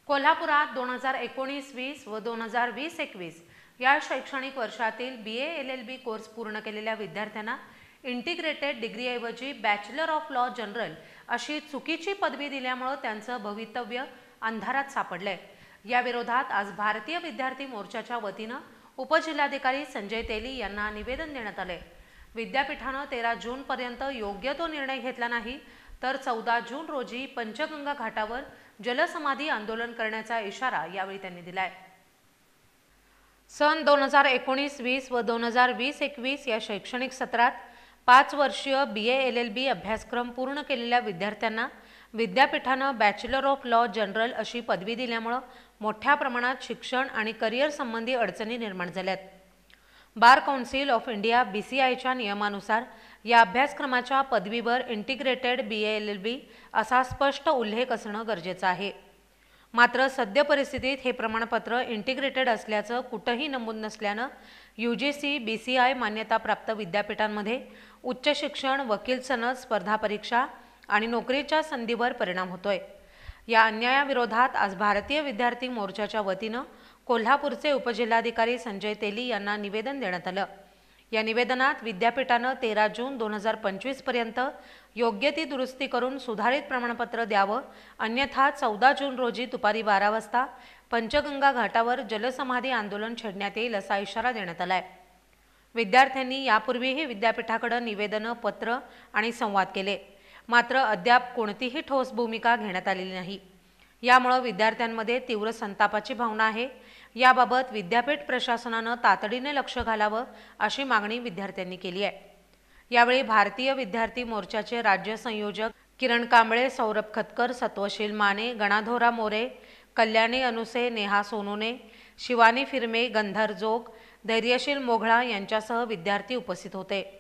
कोल्हापुरात 2019-20 व 2020-21 या शैक्षणिक वर्षातील BA LLB कोर्स पूर्ण केलेल्या विद्यार्थ्यांना इंटिग्रेटेड डिग्रीऐवजी बॅचलर ऑफ लॉ जनरल अशी चुकीची पदवी दिल्यामुळे त्यांचं भवितव्य अंधारात सापडलंय। या विरोधात आज भारतीय विद्यार्थी मोर्चाच्या वतीनं उपजिल्हाधिकारी संजय तेली यांना निवेदन देण्यात आले। विद्यापीठानं 13 जून पर्यंत योग्य तो निर्णय घेतला नाही तर 14 जून रोजी पंचगंगा घाटावर जलसमाधी आंदोलन करण्याचा इशारा यावेळी त्यांनी दिलाय। सन 2019-20 व 2020-21 या शैक्षणिक सत्रात 5 वर्षीय BA LLB अभ्यासक्रम पूर्ण केलेल्या विद्यार्थ्यांना विद्यापीठानं बॅचलर ऑफ लॉ जनरल अशी पदवी दिल्यामुळे मोठ्या प्रमाणात शिक्षण आणि करिअर संबंधी अडचणी निर्माण झाल्यात। बार काउन्सिल ऑफ इंडिया BCIच्या नियमानुसार या अभ्यासक्रमाच्या पदवीवर इंटिग्रेटेड BA LLB असा स्पष्ट उल्लेख असणं गरजेचं आहे। मात्र सद्य परिस्थितीत हे प्रमाणपत्र इंटिग्रेटेड असल्याचं कुठंही नमूद नसल्यानं UGC BCI मान्यताप्राप्त विद्यापीठांमध्ये उच्च शिक्षण, वकील सनद, स्पर्धा परीक्षा आणि नोकरीच्या संधीवर परिणाम होतोय। या अन्यायाविरोधात आज भारतीय विद्यार्थी मोर्चाच्या वतीनं कोल्हापूरचे उपजिल्हाधिकारी संजय तेली यांना निवेदन देण्यात आलं। या निवेदनात विद्यापीठानं 13 जून 2025 पर्यंत योग्य ती दुरुस्ती करून सुधारित प्रमाणपत्र द्यावं, अन्यथा 14 जून रोजी दुपारी 12 वाजता पंचगंगा घाटावर जलसमाधी आंदोलन छेडण्यात येईल असा इशारा देण्यात आलाय। विद्यार्थ्यांनी यापूर्वीही विद्यापीठाकडे निवेदनं, पत्र आणि संवाद केले, मात्र अद्याप कोणतीही ठोस भूमिका घेण्यात आलेली नाही। यामुळे विद्यार्थ्यांमध्ये तीव्र संतापाची भावना आहे। याबाबत विद्यापीठ प्रशासनानं तातडीने लक्ष घालावं अशी मागणी विद्यार्थ्यांनी केली आहे। यावेळी भारतीय विद्यार्थी मोर्चाचे राज्य संयोजक किरण कांबळे, सौरभ खतकर, सत्वशील माने, गणाधोरा मोरे, कल्याणी अनुसे, नेहा सोनोने, शिवानी फिरमे, गंधर जोग, धैर्यशील मोघळा यांच्यासह विद्यार्थी उपस्थित होते।